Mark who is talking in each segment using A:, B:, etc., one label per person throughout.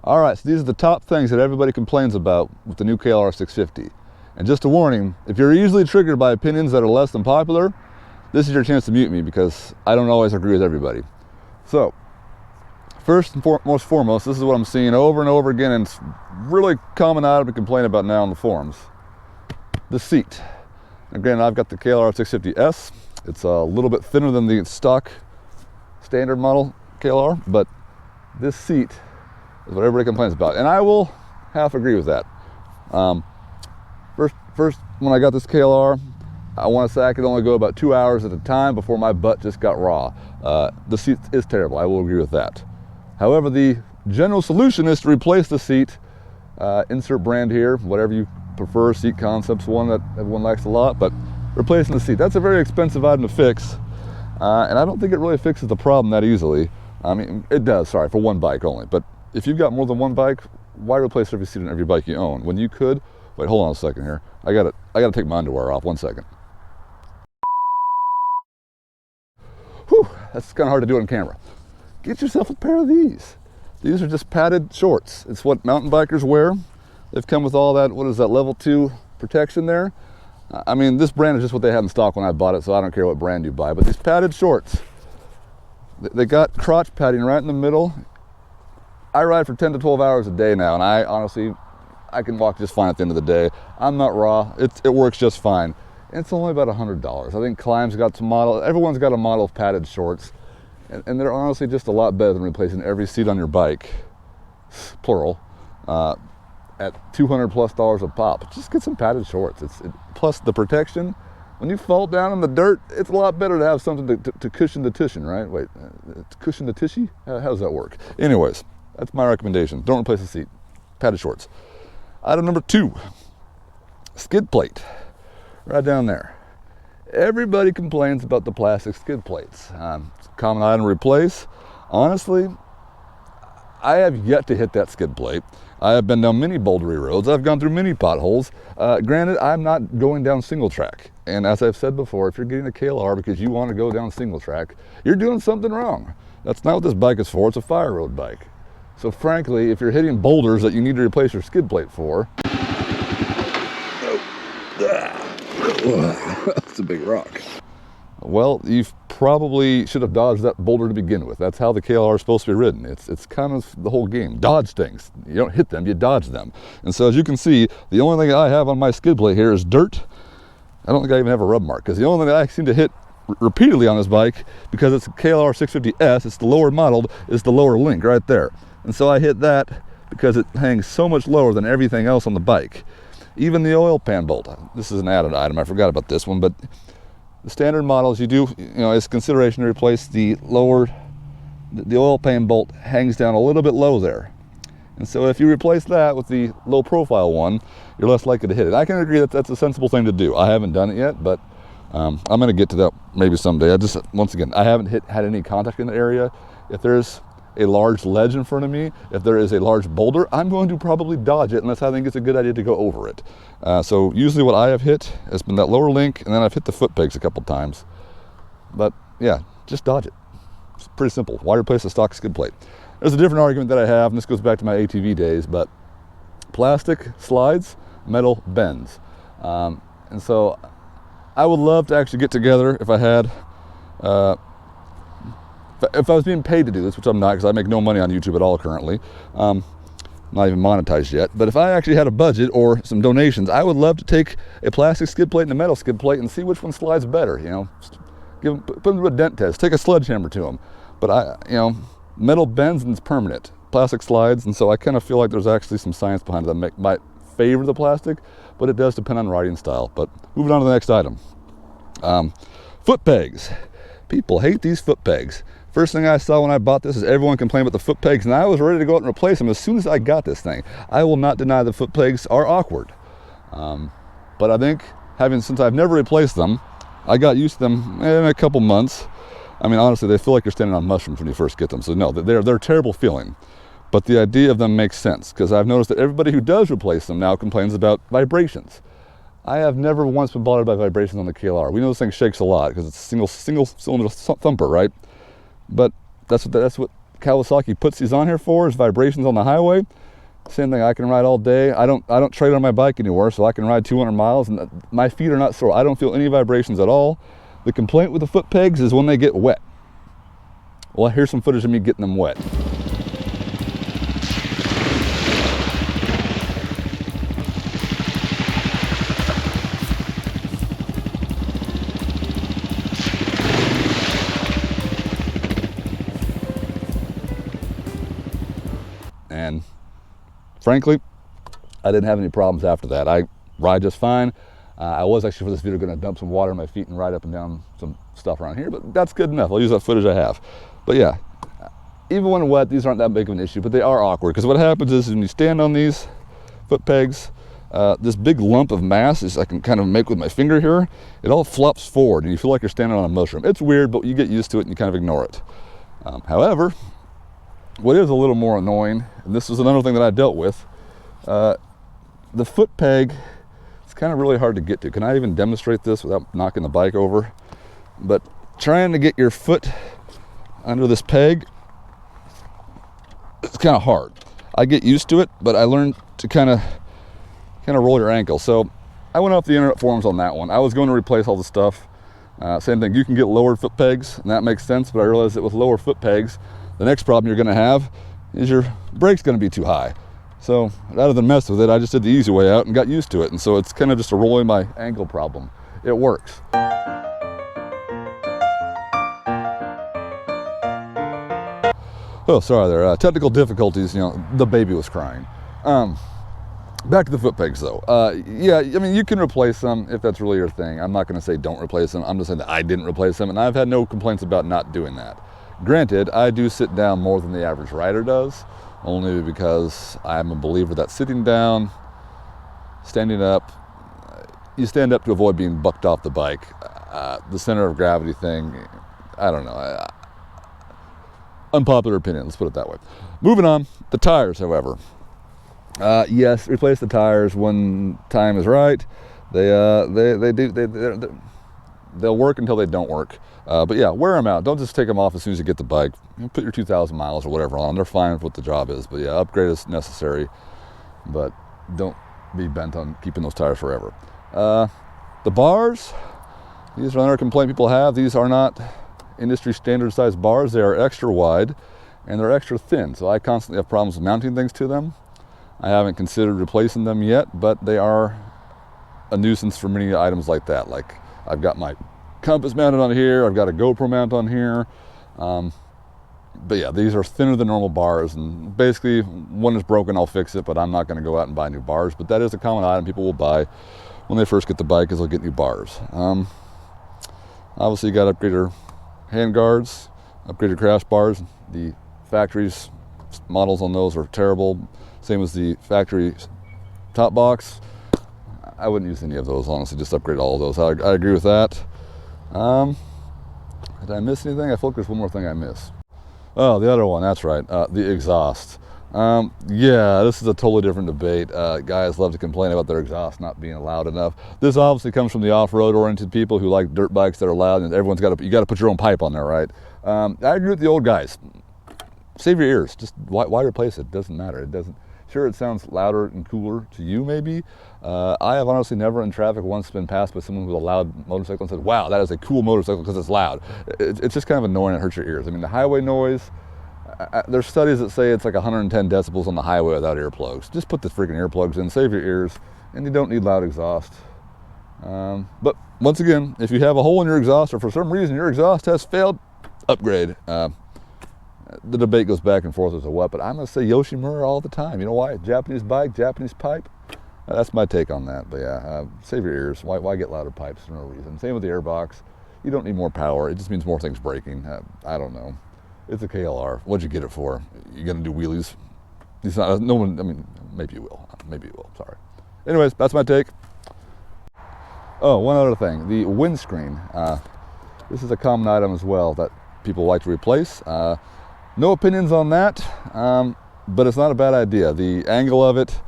A: All right, so these are the top things that everybody complains about with the new KLR 650. And just a warning, if you're easily triggered by opinions that are less than popular, this is your chance to mute me because I don't always agree with everybody. So, first and foremost, this is what I'm seeing over and over again, and it's really common item to complain about now on the forums. The seat. Again, I've got the KLR 650S. It's a little bit thinner than the stock standard model KLR, but this seat is what everybody complains about, and I will half agree with that. First, when I got this KLR, I want to say I could only go about 2 hours at a time before my butt just got raw. The seat is terrible, I will agree with that. However, the general solution is to replace the seat, insert brand here, whatever you prefer, Seat Concepts, one that everyone likes a lot, but replacing the seat, that's a very expensive item to fix, and I don't think it really fixes the problem that easily. I mean, it does, sorry, for one bike only, but if you've got more than one bike, why replace every seat on every bike you own when you could? Wait, hold on a second here. I gotta take my underwear off. 1 second. Whew, that's kind of hard to do on camera. Get yourself a pair of these. These are just padded shorts. It's what mountain bikers wear. They've come with all that, what is that, level 2 protection there? I mean, this brand is just what they had in stock when I bought it, so I don't care what brand you buy, but these padded shorts, they got crotch padding right in the middle. I ride for 10 to 12 hours a day now, and I honestly can walk just fine at the end of the day. I'm not raw, it works just fine. And it's only about $100. I think Climb's got some model, everyone's got a model of padded shorts, and they're honestly just a lot better than replacing every seat on your bike, plural, at $200+ a pop. Just get some padded shorts. Plus the protection. When you fall down in the dirt, it's a lot better to have something to cushion the tushin, right? Wait, cushion the tushy? How does that work? Anyways, that's my recommendation. Don't replace the seat. Padded shorts. Item number 2, skid plate. Right down there. Everybody complains about the plastic skid plates. It's a common item to replace. Honestly, I have yet to hit that skid plate. I have been down many bouldery roads. I've gone through many potholes. Granted, I'm not going down single track. And as I've said before, if you're getting a KLR because you want to go down single track, you're doing something wrong. That's not what this bike is for. It's a fire road bike. So frankly, if you're hitting boulders that you need to replace your skid plate for, that's a big rock. Well, you probably should have dodged that boulder to begin with. That's how the KLR is supposed to be ridden. It's kind of the whole game. Dodge things. You don't hit them, you dodge them. And so as you can see, the only thing I have on my skid plate here is dirt. I don't think I even have a rub mark, because the only thing that I seem to hit repeatedly on this bike, because it's a KLR 650S, it's the lower modeled, is the lower link right there. And so I hit that because it hangs so much lower than everything else on the bike. Even the oil pan bolt. This is an added item, I forgot about this one, but the standard models as consideration to replace the oil pan bolt hangs down a little bit low there. And so if you replace that with the low profile one, you're less likely to hit it. I can agree that that's a sensible thing to do. I haven't done it yet, but I'm gonna get to that maybe someday. Once again, I haven't had any contact in the area. If there's a large ledge in front of me, if there is a large boulder, I'm going to probably dodge it unless I think it's a good idea to go over it. So usually what I have hit has been that lower link, and then I've hit the foot pegs a couple times. But yeah, just dodge it. It's pretty simple. Why replace a stock skid plate? There's a different argument that I have, and this goes back to my ATV days, but plastic slides, metal bends. And so I would love to actually get together if I had if I was being paid to do this, which I'm not because I make no money on YouTube at all currently, not even monetized yet, but if I actually had a budget or some donations, I would love to take a plastic skid plate and a metal skid plate and see which one slides better, put them to a dent test, take a sledgehammer to them. But metal bends and it's permanent, plastic slides, and so I kind of feel like there's actually some science behind it that might favor the plastic, but it does depend on riding style. But moving on to the next item. Foot pegs. People hate these foot pegs. First thing I saw when I bought this is everyone complained about the foot pegs, and I was ready to go out and replace them as soon as I got this thing. I will not deny the foot pegs are awkward. But I think, since I've never replaced them, I got used to them in a couple months. I mean, honestly, they feel like you're standing on mushrooms when you first get them. So no, they're a terrible feeling. But the idea of them makes sense, because I've noticed that everybody who does replace them now complains about vibrations. I have never once been bothered by vibrations on the KLR. We know this thing shakes a lot because it's a single cylinder thumper, right? But that's what Kawasaki puts these on here for is vibrations on the highway. Same thing, I can ride all day. I don't trade on my bike anymore, so I can ride 200 miles and my feet are not sore. I don't feel any vibrations at all. The complaint with the foot pegs is when they get wet. Well, here's some footage of me getting them wet. And frankly, I didn't have any problems after that. I ride just fine. I was actually for this video going to dump some water on my feet and ride up and down some stuff around here, but that's good enough. I'll use that footage I have. But yeah, even when wet, these aren't that big of an issue, but they are awkward because what happens is when you stand on these foot pegs, this big lump of mass is I can kind of make with my finger here. It all flops forward and you feel like you're standing on a mushroom. It's weird, but you get used to it and you kind of ignore it. However, what is a little more annoying, and this is another thing that I dealt with, the foot peg, it's kind of really hard to get to. Can I even demonstrate this without knocking the bike over? But trying to get your foot under this peg, it's kind of hard. I get used to it, but I learned to kind of roll your ankle. So I went off the internet forums on that one. I was going to replace all the stuff. Same thing, you can get lowered foot pegs, and that makes sense, but I realized that with lower foot pegs, the next problem you're going to have is your brake's going to be too high. So rather than mess with it, I just did the easy way out and got used to it. And so it's kind of just a rolling my ankle problem. It works. Oh, sorry there. Technical difficulties, you know, the baby was crying. Back to the foot pegs though. Yeah, I mean, you can replace them if that's really your thing. I'm not going to say don't replace them. I'm just saying that I didn't replace them and I've had no complaints about not doing that. Granted, I do sit down more than the average rider does, only because I'm a believer that sitting down, standing up, you stand up to avoid being bucked off the bike. The center of gravity thing, I don't know. Unpopular opinion, let's put it that way. Moving on, the tires, however. Yes, replace the tires when time is right. They'll work until they don't work. But yeah, wear them out. Don't just take them off as soon as you get the bike. Put your 2,000 miles or whatever on. They're fine with what the job is. But yeah, upgrade is necessary. But don't be bent on keeping those tires forever. The bars, these are another complaint people have. These are not industry standard size bars. They are extra wide and they're extra thin. So I constantly have problems with mounting things to them. I haven't considered replacing them yet, but they are a nuisance for many items like that. Like I've got my compass mounted on here, I've got a GoPro mount on here, but yeah, these are thinner than normal bars, and basically one is broken, I'll fix it, but I'm not going to go out and buy new bars. But that is a common item people will buy when they first get the bike, is they'll get new bars. Obviously you got to upgrade your hand guards, upgrade your crash bars. The factory's models on those are terrible, same as the factory top box. I wouldn't use any of those, honestly, just upgrade all of those. I agree with that. Did I miss anything? I feel like there's one more thing I missed. Oh, the other one, that's right, the exhaust. Yeah, this is a totally different debate. Guys love to complain about their exhaust not being loud enough. This obviously comes from the off-road oriented people who like dirt bikes that are loud, and everyone's you got to put your own pipe on there, right? I agree with the old guys. Save your ears. Just why replace it? Doesn't matter. It doesn't. Sure, it sounds louder and cooler to you, maybe. I have honestly never in traffic once been passed by someone with a loud motorcycle and said, wow, that is a cool motorcycle because it's loud. It's just kind of annoying. It hurts your ears. I mean, the highway noise, there's studies that say it's like 110 decibels on the highway without earplugs. Just put the freaking earplugs in, save your ears, and you don't need loud exhaust. But once again, if you have a hole in your exhaust or for some reason your exhaust has failed, upgrade. The debate goes back and forth as to what, but I'm going to say Yoshimura all the time. You know why? Japanese bike, Japanese pipe. That's my take on that. But yeah, save your ears. Why get louder pipes for no reason? Same with the airbox. You don't need more power. It just means more things breaking. I don't know. It's a KLR. What'd you get it for? You going to do wheelies? It's not, no one, I mean, maybe you will. Maybe you will. Sorry. Anyways, that's my take. Oh, one other thing. The windscreen. This is a common item as well that people like to replace. No opinions on that, but it's not a bad idea. The angle of it,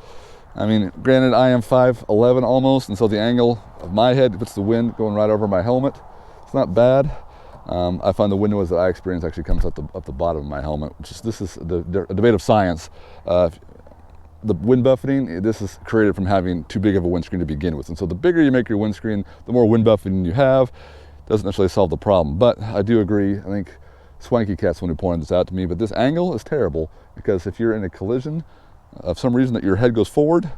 A: I mean, granted I am 5'11" almost, and so the angle of my head puts the wind going right over my helmet. It's not bad. I find the wind noise that I experience actually comes up the bottom of my helmet, which is, this is a debate of science. The wind buffeting, this is created from having too big of a windscreen to begin with. And so the bigger you make your windscreen, the more wind buffeting you have. Doesn't necessarily solve the problem. But I do agree, I think Swanky Cat's the one who pointed this out to me, but this angle is terrible because if you're in a collision, of some reason that your head goes forward,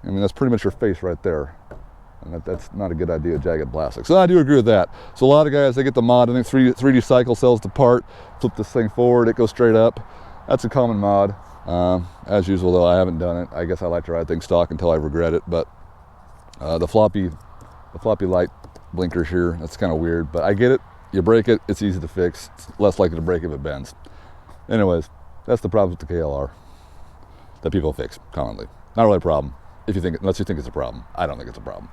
A: I mean, that's pretty much your face right there. And that's not a good idea, jagged plastic. So I do agree with that. So a lot of guys, they get the mod, I think 3D Cycle sells the part, flip this thing forward, it goes straight up. That's a common mod. As usual though, I haven't done it. I guess I like to ride things stock until I regret it, but the floppy light blinkers here, that's kind of weird, but I get it. You break it, it's easy to fix. It's less likely to break if it bends. Anyways, that's the problem with the KLR that people fix commonly. Not really a problem, unless you think it's a problem. I don't think it's a problem.